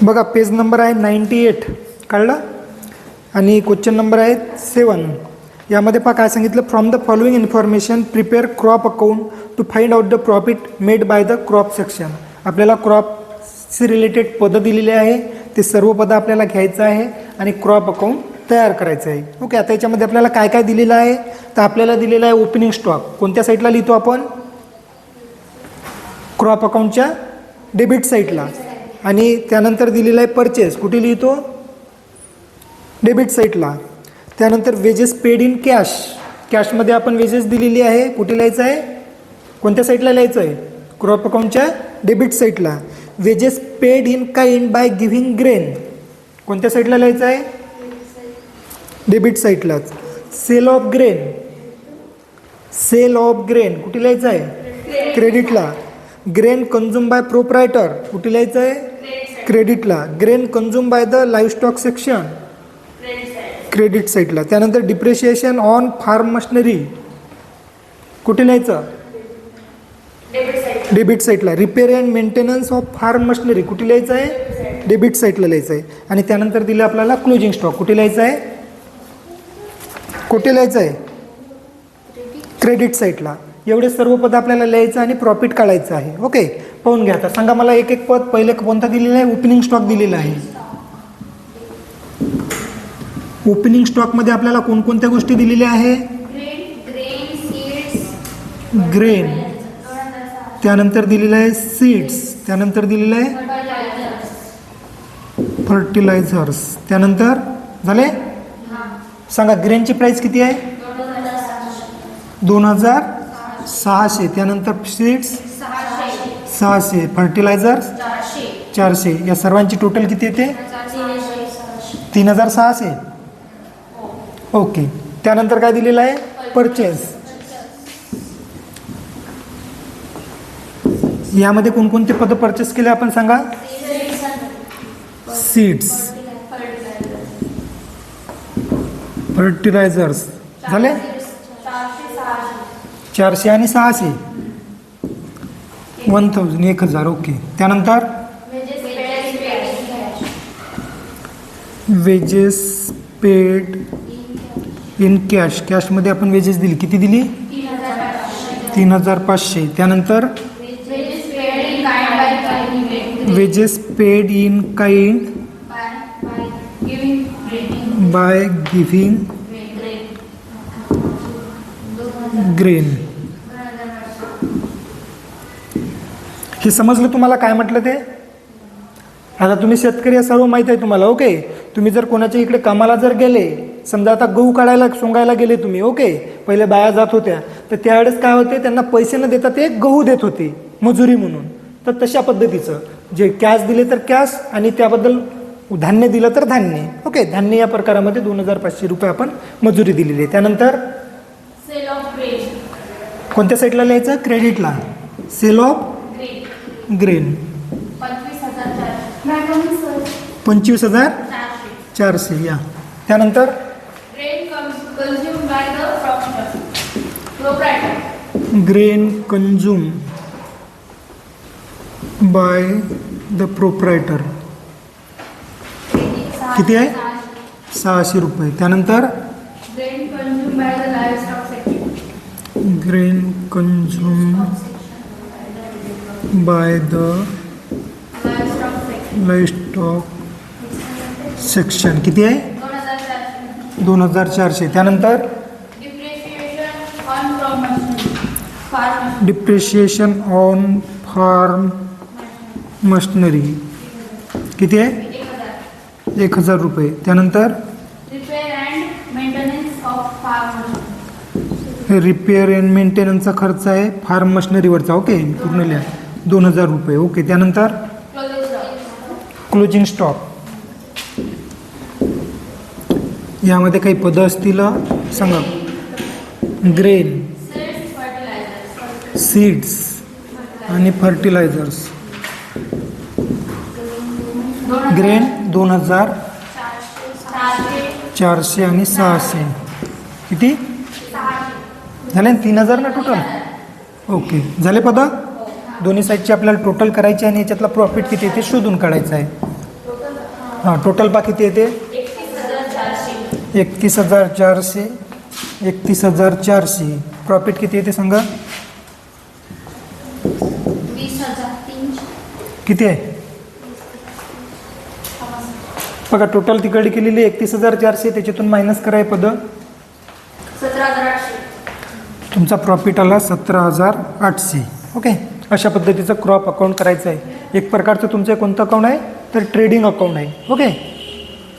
बघा page number आहे 98 कळलं. आणि क्वेश्चन नंबर आहे 7. यामध्ये पहा काय सांगितलं. From the following information prepare crop account to find out the profit made by the crop section. आपल्याला क्रॉपशी रिलेटेड पदं दिलेली आहे, ते सर्व पदं आपल्याला घ्यायचं आहे आणि क्रॉप अकाउंट तयार करायचं आहे. ओके. आता याच्यामध्ये आपल्याला काय काय दिलेलं आहे. तर आपल्याला दिलेलं आहे ओपनिंग स्टॉक. कोणत्या साईडला लिहितो आपण. क्रॉप अकाउंटच्या डेबिट साईडला. आणि त्यानंतर दिलेलं आहे परचेस. कुठे लिहितो. डेबिट साईडला. त्यानंतर वेजेस पेड इन कॅश. कॅशमध्ये आपण वेजेस दिलेली आहे. कुठे लिहायचं आहे. कोणत्या साईडला लिहायचं आहे. क्रॉप अकाउंटच्या डेबिट साईडला. Wages paid in kind by giving grain. कोणत्या साईडला लिहायचं आहे. डेबिट साईडलाच. Sale of grain. Sale of grain कुठे लिहायचं आहे. क्रेडिटला. ग्रेन कन्झ्युम बाय प्रोप्रायटर कुठे लिहायचं आहे. क्रेडिटला. Grain consume by the livestock section credit साईडला. त्यानंतर डिप्रिशिएशन ऑन फार्म मशिनरी कुठे लिहायचं. डेबिट साईडला. Repair and maintenance of farm machinery कुठे लिहायचं आहे. डेबिट साईडला लिहायचं आहे. आणि त्यानंतर दिलं आपल्याला क्लोजिंग स्टॉक. कुठे लिहायचं आहे. कुठे लिहायचं आहे. क्रेडिट साईडला. एवढे सर्व पद आपल्याला लिहायचं आणि प्रॉफिट काढायचं आहे. ओके. पाहून घ्या. आता सांगा मला एक एक पद. पहिले कोणता दिलेला आहे. ओपनिंग स्टॉक दिलेला आहे. ओपनिंग स्टॉकमध्ये आपल्याला कोणकोणत्या गोष्टी दिलेल्या आहे. ग्रेन. त्यानंतर दिलेलं आहे सीड्स. त्यानंतर दिलेलं आहे फर्टिलायझर्स. त्यानंतर झाले. सांगा ग्रेनची प्राइस किती आहे. 2600. त्यानंतर सीड्स 600. फर्टिलायझर 400. या सर्वांची टोटल किती येते. 3600. ओके. त्यानंतर काय दिलेलं आहे. परचेस. यामध्ये कोणकोणते पद परचेस केले आपण सांगा. सीड्स फर्टिलायझर्स झाले. 400 आणि 600 1000. ओके. त्यानंतर वेजेस पेड इन कॅश. कॅशमध्ये आपण वेजेस दिली. किती दिली. 3500. त्यानंतर wedges paid in kind by giving grain. हे समजलं तुम्हाला काय म्हटलं ते. आता तुम्ही शेतकरी आहे, सर्व माहीत आहे तुम्हाला. ओके. तुम्ही जर कोणाच्या इकडे कामाला जर गेले, समजा आता गहू काढायला सोंगायला गेले तुम्ही. ओके. पहिले बाया जात होत्या, तर त्यावेळेस काय होते, त्यांना पैसे न देता ते गहू देत होते मजुरी म्हणून. तर तशा पद्धतीचं जे कॅश दिले तर कॅश आणि त्याबद्दल धान्य दिलं तर धान्य. ओके. धान्य या प्रकारामध्ये 2500 रुपये आपण मजुरी दिलेली आहे. त्यानंतर कोणत्या साईडला लिहायचं. क्रेडिटला. Sale of grain 25400. या. त्यानंतर grain consume by the proprietor किती आहे. 600 रुपये. त्यानंतर grain consume by the livestock section किती आहे. 2400. त्यानंतर डिप्रिशिएशन ऑन फार्म मशिनरी किती आहे. 1000 रुपये. त्यानंतर रिपेअर अँड मेंटेनन्सचा खर्च आहे फार्म मशिनरीवरचा. ओके. पूर्ण लिहा. 2000 रुपये. ओके. त्यानंतर क्लोजिंग स्टॉक. यामध्ये काही पदं असतील सांगा. ग्रेन, सीड्स आणि फर्टिलायझर्स. ग्रेन 2000, 400 आणि 600 किती झाले. 3000 ना टोटल. ओके. झाले पद. दोन्ही साईडचे आपल्याला टोटल करायचे आणि याच्यातला प्रॉफिट किती ते शोधून काढायचं आहे. हां टोटल पा किती येते 31,400. 31,400. प्रॉफिट किती येते सांगा 20,300. किती आहे बघा टोटल तिकडे केलेली 31,400. त्याच्यातून मायनस कराय पद 17,800. तुमचा प्रॉफिट आला 17,800. ओके अशा पद्धतीचं क्रॉप अकाउंट करायचं आहे. एक प्रकारचं तुमचं कोणतं अकाउंट आहे तर ट्रेडिंग अकाउंट आहे. ओके